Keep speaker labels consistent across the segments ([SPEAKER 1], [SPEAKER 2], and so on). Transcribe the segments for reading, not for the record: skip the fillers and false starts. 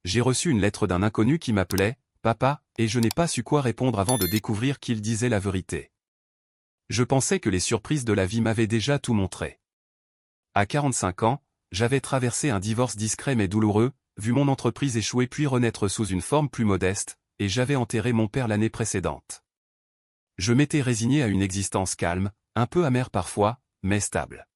[SPEAKER 1] j'ai reçu une lettre d'un inconnu qui m'appelait « Papa » et je n'ai pas su quoi répondre avant de découvrir qu'il disait la vérité. Je pensais que les surprises de la vie m'avaient déjà tout montré. À 45 ans, j'avais traversé un divorce discret mais douloureux, vu mon entreprise échouer puis renaître sous une forme plus modeste, et j'avais enterré mon père l'année précédente. Je m'étais résigné à une existence calme, un peu amère parfois, mais stable.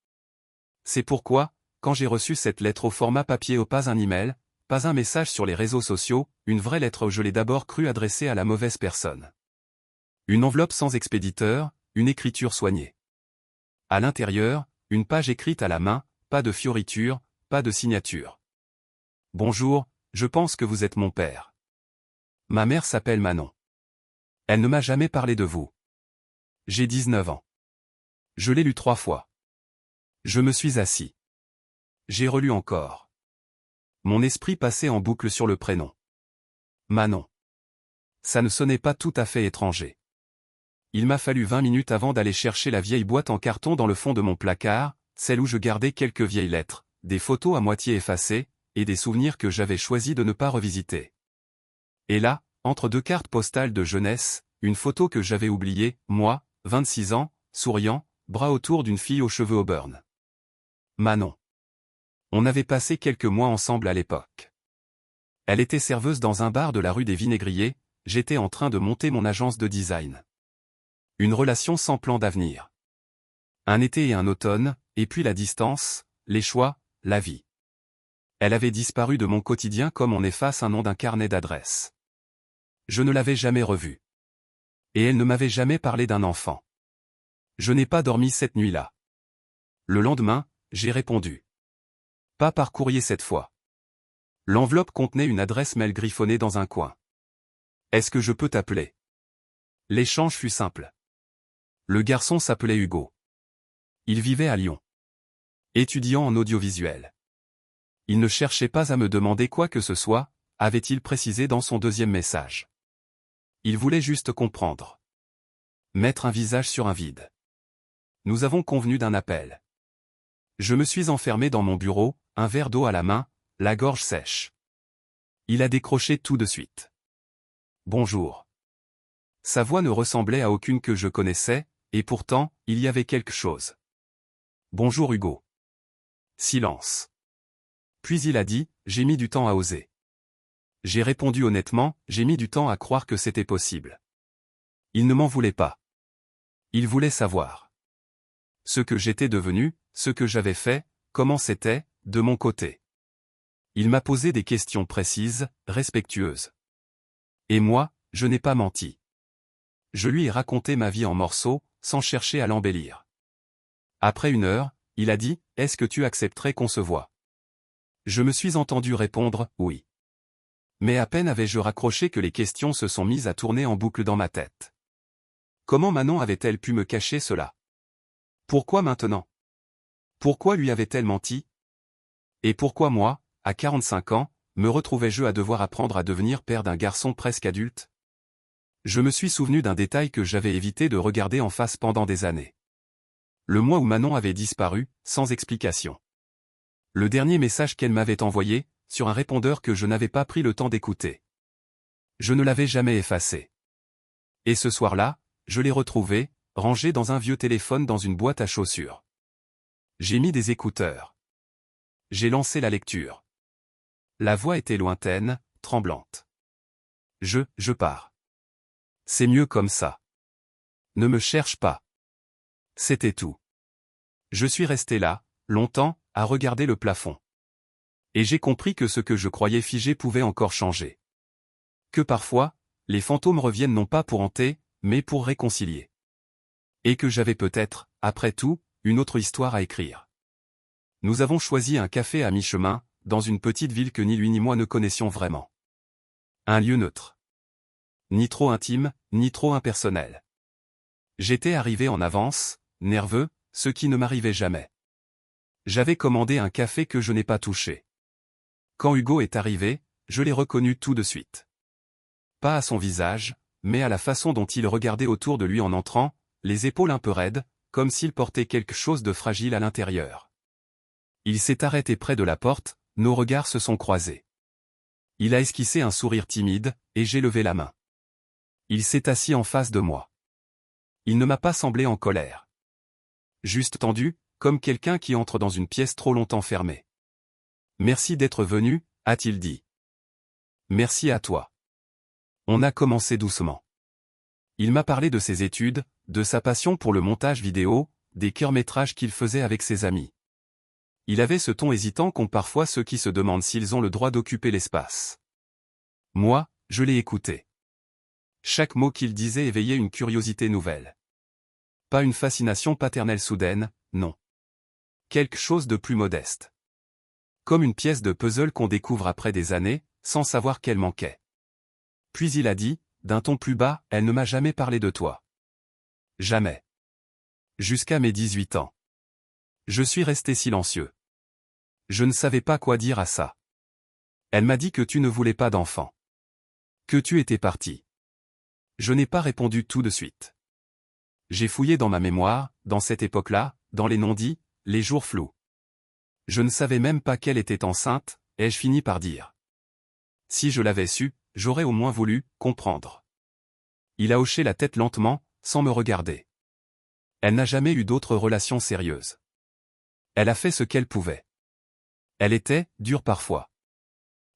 [SPEAKER 1] C'est pourquoi, quand j'ai reçu cette lettre au format papier pas un email, pas un message sur les réseaux sociaux, une vraie lettre je l'ai d'abord cru adressée à la mauvaise personne. Une enveloppe sans expéditeur, une écriture soignée. À l'intérieur, une page écrite à la main, pas de fioriture, pas de signature. Bonjour, je pense que vous êtes mon père. Ma mère s'appelle Manon. Elle ne m'a jamais parlé de vous. J'ai 19 ans. Je l'ai lu 3 fois. Je me suis assis. J'ai relu encore. Mon esprit passait en boucle sur le prénom. Manon. Ça ne sonnait pas tout à fait étranger. Il m'a fallu 20 minutes avant d'aller chercher la vieille boîte en carton dans le fond de mon placard, celle où je gardais quelques vieilles lettres, des photos à moitié effacées, et des souvenirs que j'avais choisi de ne pas revisiter. Et là, entre 2 cartes postales de jeunesse, une photo que j'avais oubliée, moi, 26 ans, souriant, bras autour d'une fille aux cheveux auburn. Manon. On avait passé quelques mois ensemble à l'époque. Elle était serveuse dans un bar de la rue des Vinaigriers, j'étais en train de monter mon agence de design. Une relation sans plan d'avenir. Un été et un automne, et puis la distance, les choix, la vie. Elle avait disparu de mon quotidien comme on efface un nom d'un carnet d'adresses. Je ne l'avais jamais revue. Et elle ne m'avait jamais parlé d'un enfant. Je n'ai pas dormi cette nuit-là. Le lendemain, j'ai répondu. Pas par courrier cette fois. L'enveloppe contenait une adresse mail griffonnée dans un coin. Est-ce que je peux t'appeler? L'échange fut simple. Le garçon s'appelait Hugo. Il vivait à Lyon. Étudiant en audiovisuel. Il ne cherchait pas à me demander quoi que ce soit, avait-il précisé dans son deuxième message. Il voulait juste comprendre. Mettre un visage sur un vide. Nous avons convenu d'un appel. Je me suis enfermé dans mon bureau, un verre d'eau à la main, la gorge sèche. Il a décroché tout de suite. Bonjour. Sa voix ne ressemblait à aucune que je connaissais, et pourtant, il y avait quelque chose. Bonjour Hugo. Silence. Puis il a dit, j'ai mis du temps à oser. J'ai répondu honnêtement, j'ai mis du temps à croire que c'était possible. Il ne m'en voulait pas. Il voulait savoir. Ce que j'étais devenu, ce que j'avais fait, comment c'était, de mon côté. Il m'a posé des questions précises, respectueuses. Et moi, je n'ai pas menti. Je lui ai raconté ma vie en morceaux, sans chercher à l'embellir. Après 1 heure, il a dit, est-ce que tu accepterais qu'on se voie? Je me suis entendu répondre, oui. Mais à peine avais-je raccroché que les questions se sont mises à tourner en boucle dans ma tête. Comment Manon avait-elle pu me cacher cela? Pourquoi maintenant? Pourquoi lui avait-elle menti? Et pourquoi moi, à 45 ans, me retrouvais-je à devoir apprendre à devenir père d'un garçon presque adulte? Je me suis souvenu d'un détail que j'avais évité de regarder en face pendant des années. Le mois où Manon avait disparu, sans explication. Le dernier message qu'elle m'avait envoyé, sur un répondeur que je n'avais pas pris le temps d'écouter. Je ne l'avais jamais effacé. Et ce soir-là, je l'ai retrouvé, rangé dans un vieux téléphone dans une boîte à chaussures. J'ai mis des écouteurs. J'ai lancé la lecture. La voix était lointaine, tremblante. Je pars. C'est mieux comme ça. Ne me cherche pas. C'était tout. Je suis resté là, longtemps, à regarder le plafond. Et j'ai compris que ce que je croyais figé pouvait encore changer. Que parfois, les fantômes reviennent non pas pour hanter, mais pour réconcilier. Et que j'avais peut-être, après tout, une autre histoire à écrire. Nous avons choisi un café à mi-chemin, dans une petite ville que ni lui ni moi ne connaissions vraiment. Un lieu neutre. Ni trop intime, ni trop impersonnel. J'étais arrivé en avance, nerveux, ce qui ne m'arrivait jamais. J'avais commandé un café que je n'ai pas touché. Quand Hugo est arrivé, je l'ai reconnu tout de suite. Pas à son visage, mais à la façon dont il regardait autour de lui en entrant, les épaules un peu raides, comme s'il portait quelque chose de fragile à l'intérieur. Il s'est arrêté près de la porte, nos regards se sont croisés. Il a esquissé un sourire timide, et j'ai levé la main. Il s'est assis en face de moi. Il ne m'a pas semblé en colère. Juste tendu, comme quelqu'un qui entre dans une pièce trop longtemps fermée. Merci d'être venu, a-t-il dit. Merci à toi. On a commencé doucement. Il m'a parlé de ses études, de sa passion pour le montage vidéo, des courts-métrages qu'il faisait avec ses amis. Il avait ce ton hésitant qu'ont parfois ceux qui se demandent s'ils ont le droit d'occuper l'espace. Moi, je l'ai écouté. Chaque mot qu'il disait éveillait une curiosité nouvelle. Pas une fascination paternelle soudaine, non. Quelque chose de plus modeste. Comme une pièce de puzzle qu'on découvre après des années, sans savoir qu'elle manquait. Puis il a dit, d'un ton plus bas, elle ne m'a jamais parlé de toi. Jamais. Jusqu'à mes 18 ans. Je suis resté silencieux. Je ne savais pas quoi dire à ça. Elle m'a dit que tu ne voulais pas d'enfant. Que tu étais parti. Je n'ai pas répondu tout de suite. J'ai fouillé dans ma mémoire, dans cette époque-là, dans les non-dits, les jours flous. Je ne savais même pas qu'elle était enceinte, ai-je fini par dire. Si je l'avais su, j'aurais au moins voulu comprendre. Il a hoché la tête lentement, sans me regarder. Elle n'a jamais eu d'autres relations sérieuses. Elle a fait ce qu'elle pouvait. Elle était dure parfois.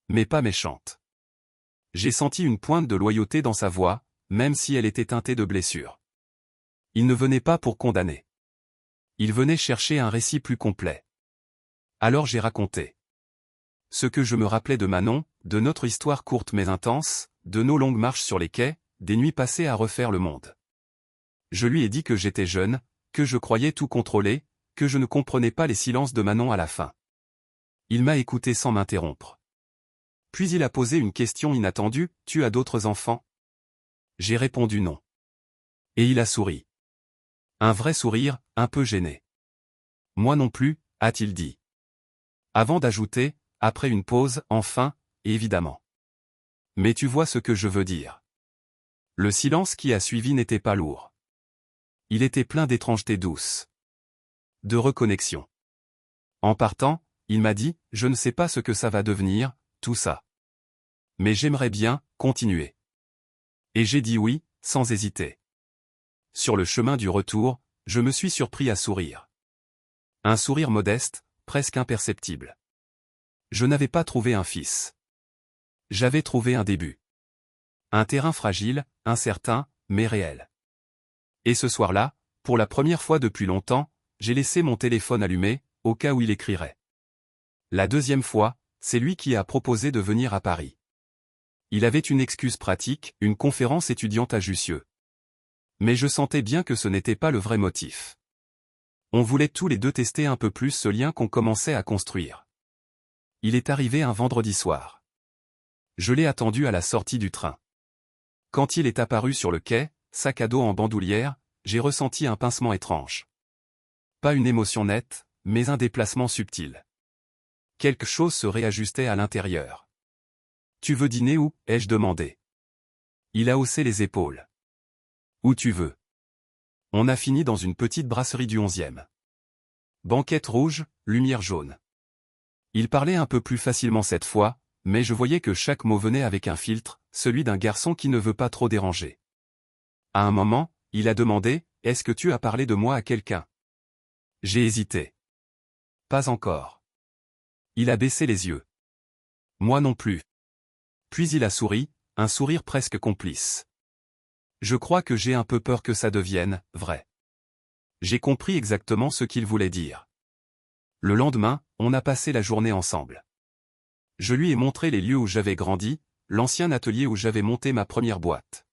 [SPEAKER 1] Mais pas méchante. J'ai senti une pointe de loyauté dans sa voix, même si elle était teintée de blessures. Il ne venait pas pour condamner. Il venait chercher un récit plus complet. Alors j'ai raconté. Ce que je me rappelais de Manon, de notre histoire courte mais intense, de nos longues marches sur les quais, des nuits passées à refaire le monde. Je lui ai dit que j'étais jeune, que je croyais tout contrôler, que je ne comprenais pas les silences de Manon à la fin. Il m'a écouté sans m'interrompre. Puis il a posé une question inattendue, « Tu as d'autres enfants ?» J'ai répondu non. Et il a souri. Un vrai sourire, un peu gêné. Moi non plus, a-t-il dit. Avant d'ajouter, après une pause, enfin, évidemment. Mais tu vois ce que je veux dire. Le silence qui a suivi n'était pas lourd. Il était plein d'étrangeté douce. De reconnexion. En partant, il m'a dit, je ne sais pas ce que ça va devenir, tout ça. Mais j'aimerais bien continuer. Et j'ai dit oui, sans hésiter. Sur le chemin du retour, je me suis surpris à sourire. Un sourire modeste, presque imperceptible. Je n'avais pas trouvé un fils. J'avais trouvé un début. Un terrain fragile, incertain, mais réel. Et ce soir-là, pour la première fois depuis longtemps, j'ai laissé mon téléphone allumé, au cas où il écrirait. La deuxième fois, c'est lui qui a proposé de venir à Paris. Il avait une excuse pratique, une conférence étudiante à Jussieu. Mais je sentais bien que ce n'était pas le vrai motif. On voulait tous les deux tester un peu plus ce lien qu'on commençait à construire. Il est arrivé un vendredi soir. Je l'ai attendu à la sortie du train. Quand il est apparu sur le quai, sac à dos en bandoulière, j'ai ressenti un pincement étrange. Pas une émotion nette, mais un déplacement subtil. Quelque chose se réajustait à l'intérieur. « Tu veux dîner où ?» ai-je demandé. Il a haussé les épaules. « Où tu veux. » On a fini dans une petite brasserie du 11e. Banquette rouge, lumière jaune. Il parlait un peu plus facilement cette fois, mais je voyais que chaque mot venait avec un filtre, celui d'un garçon qui ne veut pas trop déranger. À un moment, il a demandé, « Est-ce que tu as parlé de moi à quelqu'un ?» J'ai hésité. Pas encore. Il a baissé les yeux. Moi non plus. Puis il a souri, un sourire presque complice. Je crois que j'ai un peu peur que ça devienne vrai. J'ai compris exactement ce qu'il voulait dire. Le lendemain, on a passé la journée ensemble. Je lui ai montré les lieux où j'avais grandi, l'ancien atelier où j'avais monté ma première boîte.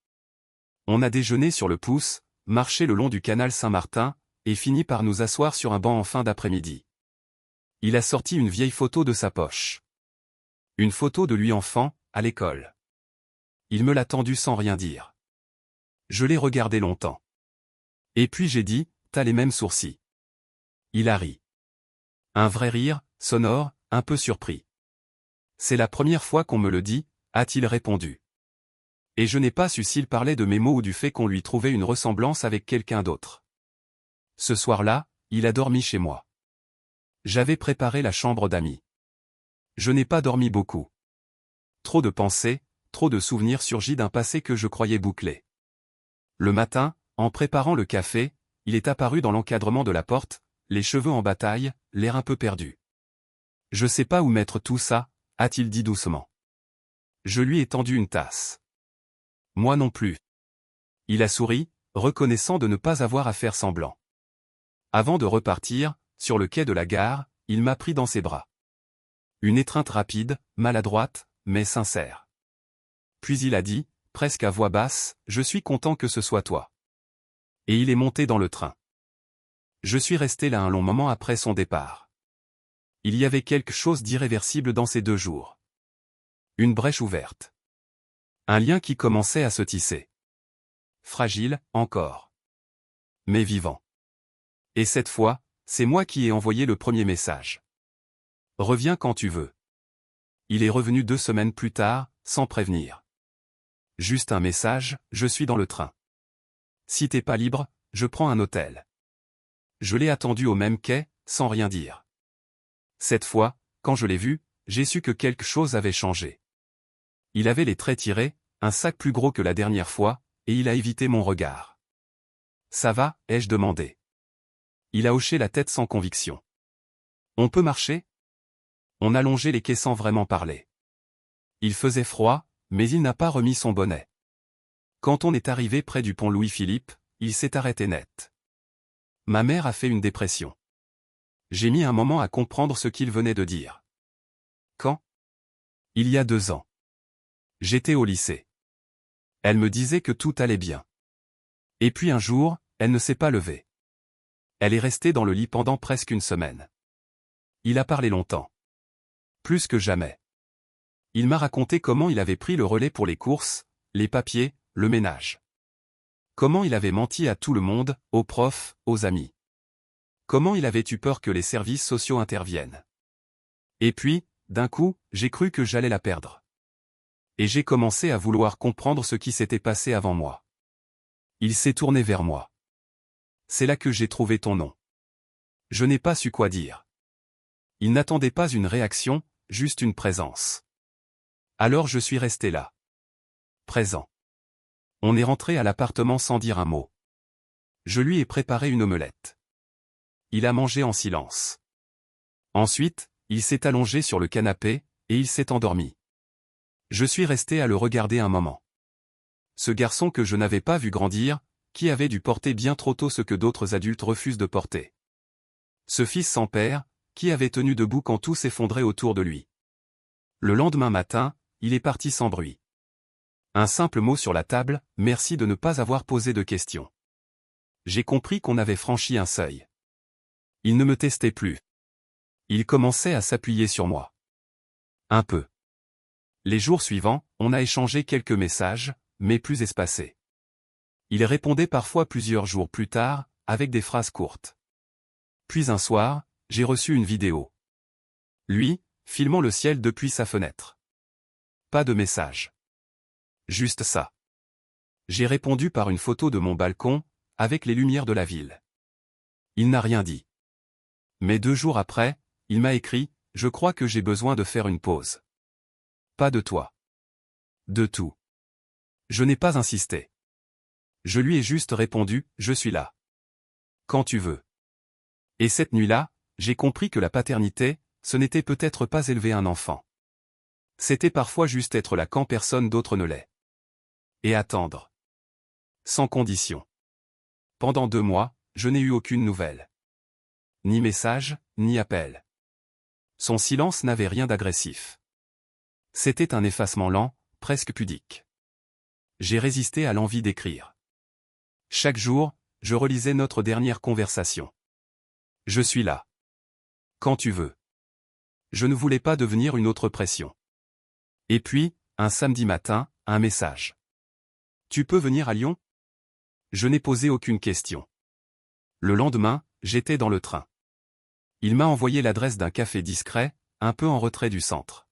[SPEAKER 1] On a déjeuné sur le Pouce, marché le long du canal Saint-Martin, et fini par nous asseoir sur un banc en fin d'après-midi. Il a sorti une vieille photo de sa poche. Une photo de lui enfant, à l'école. Il me l'a tendue sans rien dire. Je l'ai regardé longtemps. Et puis j'ai dit, « T'as les mêmes sourcils. » Il a ri. Un vrai rire, sonore, un peu surpris. « C'est la première fois qu'on me le dit », a-t-il répondu. Et je n'ai pas su s'il parlait de mes mots ou du fait qu'on lui trouvait une ressemblance avec quelqu'un d'autre. Ce soir-là, il a dormi chez moi. J'avais préparé la chambre d'amis. Je n'ai pas dormi beaucoup. trop de pensées, trop de souvenirs surgis d'un passé que je croyais bouclé. Le matin, en préparant le café, il est apparu dans l'encadrement de la porte, les cheveux en bataille, l'air un peu perdu. « Je sais pas où mettre tout ça », a-t-il dit doucement. Je lui ai tendu une tasse. Moi non plus. Il a souri, reconnaissant de ne pas avoir à faire semblant. Avant de repartir, sur le quai de la gare, il m'a pris dans ses bras. Une étreinte rapide, maladroite, mais sincère. Puis il a dit, presque à voix basse, « Je suis content que ce soit toi. » Et il est monté dans le train. Je suis resté là un long moment après son départ. Il y avait quelque chose d'irréversible dans ces 2 jours. Une brèche ouverte. Un lien qui commençait à se tisser. Fragile, encore. Mais vivant. Et cette fois, c'est moi qui ai envoyé le premier message. « Reviens quand tu veux. » Il est revenu 2 semaines plus tard, sans prévenir. Juste un message, « Je suis dans le train. Si t'es pas libre, je prends un hôtel. » Je l'ai attendu au même quai, sans rien dire. Cette fois, quand je l'ai vu, j'ai su que quelque chose avait changé. Il avait les traits tirés, un sac plus gros que la dernière fois, et il a évité mon regard. « Ça va ?» ai-je demandé. Il a hoché la tête sans conviction. « On peut marcher ?» On a longé les quais sans vraiment parler. Il faisait froid, mais il n'a pas remis son bonnet. Quand on est arrivé près du pont Louis-Philippe, il s'est arrêté net. Ma mère a fait une dépression. J'ai mis un moment à comprendre ce qu'il venait de dire. Quand ? Il y a 2 ans. J'étais au lycée. Elle me disait que tout allait bien. Et puis un jour, elle ne s'est pas levée. Elle est restée dans le lit pendant presque une semaine. Il a parlé longtemps. Plus que jamais. Il m'a raconté comment il avait pris le relais pour les courses, les papiers, le ménage. Comment il avait menti à tout le monde, aux profs, aux amis. Comment il avait eu peur que les services sociaux interviennent. Et puis, d'un coup, j'ai cru que j'allais la perdre. Et j'ai commencé à vouloir comprendre ce qui s'était passé avant moi. Il s'est tourné vers moi. C'est là que j'ai trouvé ton nom. Je n'ai pas su quoi dire. Il n'attendait pas une réaction, juste une présence. Alors je suis resté là. Présent. On est rentré à l'appartement sans dire un mot. Je lui ai préparé une omelette. Il a mangé en silence. Ensuite, il s'est allongé sur le canapé, et il s'est endormi. Je suis resté à le regarder un moment. Ce garçon que je n'avais pas vu grandir, qui avait dû porter bien trop tôt ce que d'autres adultes refusent de porter. Ce fils sans père, qui avait tenu debout quand tout s'effondrait autour de lui. Le lendemain matin, il est parti sans bruit. Un simple mot sur la table, merci de ne pas avoir posé de questions. J'ai compris qu'on avait franchi un seuil. Il ne me testait plus. Il commençait à s'appuyer sur moi. Un peu. Les jours suivants, on a échangé quelques messages, mais plus espacés. Il répondait parfois plusieurs jours plus tard, avec des phrases courtes. Puis un soir, j'ai reçu une vidéo. Lui, filmant le ciel depuis sa fenêtre. Pas de message. Juste ça. J'ai répondu par une photo de mon balcon, avec les lumières de la ville. Il n'a rien dit. Mais 2 jours après, il m'a écrit, « Je crois que j'ai besoin de faire une pause. » Pas de toi. De tout. Je n'ai pas insisté. Je lui ai juste répondu, « Je suis là. Quand tu veux. » Et cette nuit-là, j'ai compris que la paternité, ce n'était peut-être pas élever un enfant. C'était parfois juste être là quand personne d'autre ne l'est. Et attendre. Sans condition. Pendant 2 mois, je n'ai eu aucune nouvelle. Ni message, ni appel. Son silence n'avait rien d'agressif. C'était un effacement lent, presque pudique. J'ai résisté à l'envie d'écrire. Chaque jour, je relisais notre dernière conversation. Je suis là. Quand tu veux. Je ne voulais pas devenir une autre pression. Et puis, un samedi matin, un message. Tu peux venir à Lyon ? Je n'ai posé aucune question. Le lendemain, j'étais dans le train. Il m'a envoyé l'adresse d'un café discret, un peu en retrait du centre.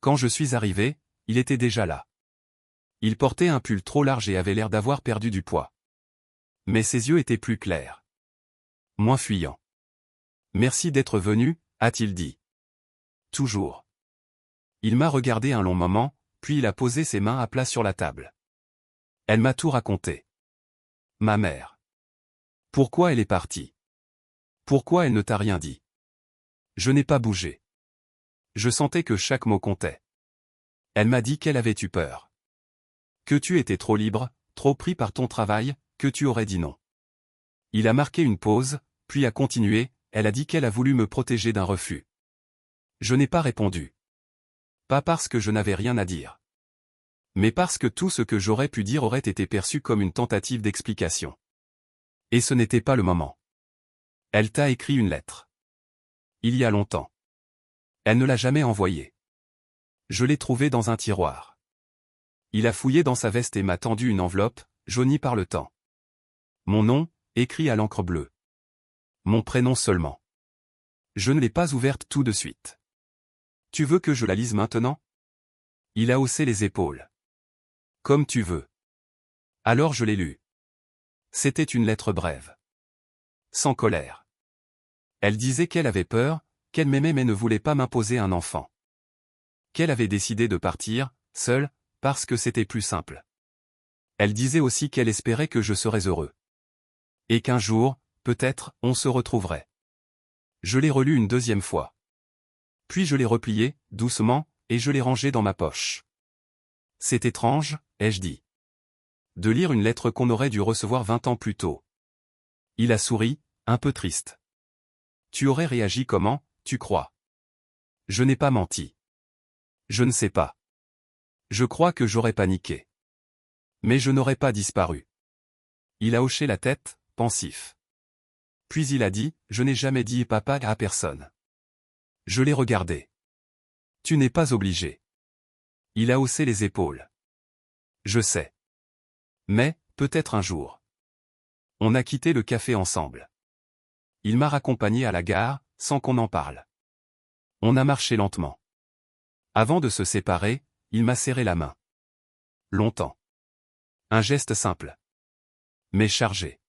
[SPEAKER 1] Quand je suis arrivé, il était déjà là. Il portait un pull trop large et avait l'air d'avoir perdu du poids. Mais ses yeux étaient plus clairs. Moins fuyants. « Merci d'être venu », a-t-il dit. Toujours. Il m'a regardé un long moment, puis il a posé ses mains à plat sur la table. Elle m'a tout raconté. Ma mère. Pourquoi elle est partie? Pourquoi elle ne t'a rien dit? Je n'ai pas bougé. Je sentais que chaque mot comptait. Elle m'a dit qu'elle avait eu peur. Que tu étais trop libre, trop pris par ton travail, que tu aurais dit non. Il a marqué une pause, puis a continué, elle a dit qu'elle a voulu me protéger d'un refus. Je n'ai pas répondu. Pas parce que je n'avais rien à dire. Mais parce que tout ce que j'aurais pu dire aurait été perçu comme une tentative d'explication. Et ce n'était pas le moment. Elle t'a écrit une lettre. Il y a longtemps. Elle ne l'a jamais envoyée. Je l'ai trouvée dans un tiroir. Il a fouillé dans sa veste et m'a tendu une enveloppe, jaunie par le temps. Mon nom, écrit à l'encre bleue. Mon prénom seulement. Je ne l'ai pas ouverte tout de suite. Tu veux que je la lise maintenant? Il a haussé les épaules. Comme tu veux. Alors je l'ai lue. C'était une lettre brève. Sans colère. Elle disait qu'elle avait peur, qu'elle m'aimait mais ne voulait pas m'imposer un enfant. Qu'elle avait décidé de partir, seule, parce que c'était plus simple. Elle disait aussi qu'elle espérait que je serais heureux. Et qu'un jour, peut-être, on se retrouverait. Je l'ai relue une deuxième fois. Puis je l'ai repliée, doucement, et je l'ai rangée dans ma poche. C'est étrange, ai-je dit. De lire une lettre qu'on aurait dû recevoir 20 ans plus tôt. Il a souri, un peu triste. Tu aurais réagi comment, tu crois? Je n'ai pas menti. Je ne sais pas. Je crois que j'aurais paniqué. Mais je n'aurais pas disparu. Il a hoché la tête, pensif. Puis il a dit, je n'ai jamais dit papa à personne. Je l'ai regardé. Tu n'es pas obligé. Il a haussé les épaules. Je sais. Mais, peut-être un jour. On a quitté le café ensemble. Il m'a raccompagné à la gare, sans qu'on en parle. On a marché lentement. Avant de se séparer, il m'a serré la main. Longtemps. Un geste simple. Mais chargé.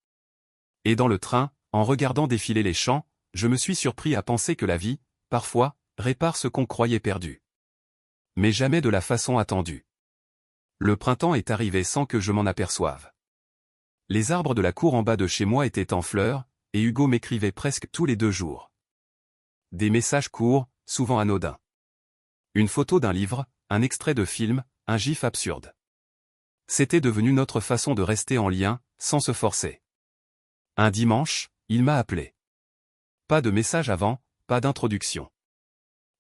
[SPEAKER 1] Et dans le train, en regardant défiler les champs, je me suis surpris à penser que la vie, parfois, répare ce qu'on croyait perdu. Mais jamais de la façon attendue. Le printemps est arrivé sans que je m'en aperçoive. Les arbres de la cour en bas de chez moi étaient en fleurs, et Hugo m'écrivait presque tous les 2 jours. Des messages courts, souvent anodins. Une photo d'un livre, un extrait de film, un gif absurde. C'était devenu notre façon de rester en lien, sans se forcer. Un dimanche, il m'a appelé. Pas de message avant, pas d'introduction.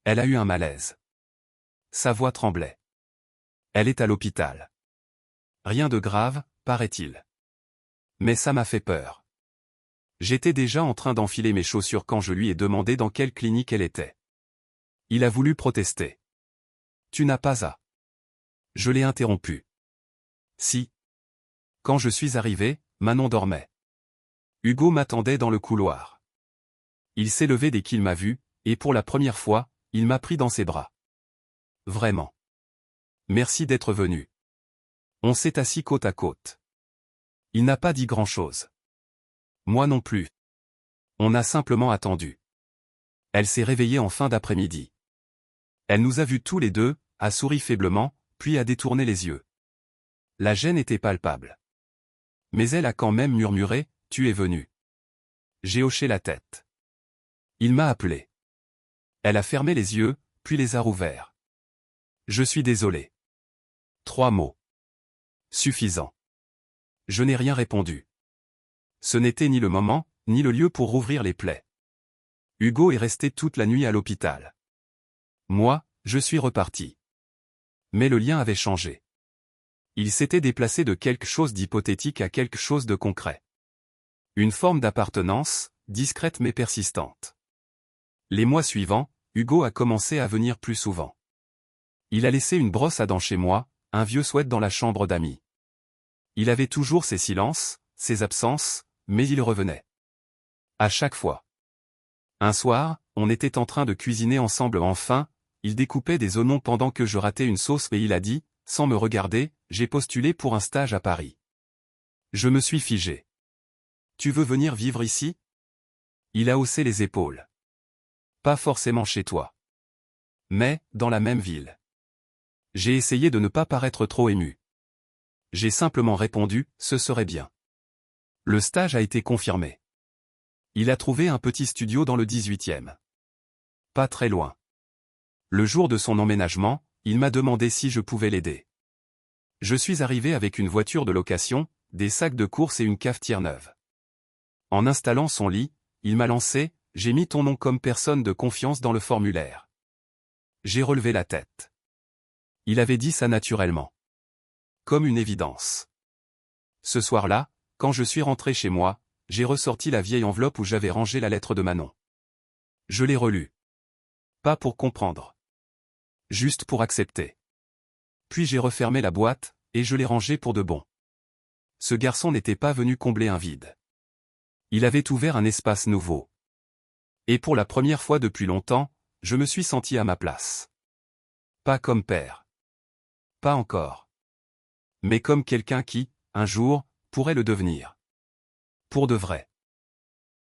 [SPEAKER 1] Elle a eu un malaise. Sa voix tremblait. Elle est à l'hôpital. Rien de grave, paraît-il. Mais ça m'a fait peur. J'étais déjà en train d'enfiler mes chaussures quand je lui ai demandé dans quelle clinique elle était. Il a voulu protester. Tu n'as pas à. Je l'ai interrompu. Si. Quand je suis arrivé, Manon dormait. Hugo m'attendait dans le couloir. Il s'est levé dès qu'il m'a vu, et pour la première fois, il m'a pris dans ses bras. Vraiment. Merci d'être venu. On s'est assis côte à côte. Il n'a pas dit grand-chose. Moi non plus. On a simplement attendu. Elle s'est réveillée en fin d'après-midi. Elle nous a vus tous les deux, a souri faiblement, puis a détourné les yeux. La gêne était palpable. Mais elle a quand même murmuré, « Tu es venu. » J'ai hoché la tête. Il m'a appelé. Elle a fermé les yeux, puis les a rouverts. Je suis désolé. 3 mots. Suffisant. Je n'ai rien répondu. Ce n'était ni le moment, ni le lieu pour rouvrir les plaies. Hugo est resté toute la nuit à l'hôpital. Moi, je suis reparti. Mais le lien avait changé. Il s'était déplacé de quelque chose d'hypothétique à quelque chose de concret. Une forme d'appartenance, discrète mais persistante. Les mois suivants, Hugo a commencé à venir plus souvent. Il a laissé une brosse à dents chez moi, un vieux sweat dans la chambre d'amis. Il avait toujours ses silences, ses absences, mais il revenait. À chaque fois. Un soir, on était en train de cuisiner ensemble enfin, il découpait des oignons pendant que je ratais une sauce et il a dit, sans me regarder, j'ai postulé pour un stage à Paris. Je me suis figé. Tu veux venir vivre ici? Il a haussé les épaules. Pas forcément chez toi. Mais, dans la même ville. J'ai essayé de ne pas paraître trop ému. J'ai simplement répondu, ce serait bien. Le stage a été confirmé. Il a trouvé un petit studio dans le 18e. Pas très loin. Le jour de son emménagement, il m'a demandé si je pouvais l'aider. Je suis arrivé avec une voiture de location, des sacs de course et une cafetière neuve. En installant son lit, il m'a lancé, j'ai mis ton nom comme personne de confiance dans le formulaire. J'ai relevé la tête. Il avait dit ça naturellement. Comme une évidence. Ce soir-là, quand je suis rentré chez moi, j'ai ressorti la vieille enveloppe où j'avais rangé la lettre de Manon. Je l'ai relue. Pas pour comprendre. Juste pour accepter. Puis j'ai refermé la boîte, et je l'ai rangée pour de bon. Ce garçon n'était pas venu combler un vide. Il avait ouvert un espace nouveau. Et pour la première fois depuis longtemps, je me suis senti à ma place. Pas comme père. Pas encore. Mais comme quelqu'un qui, un jour, pourrait le devenir. Pour de vrai.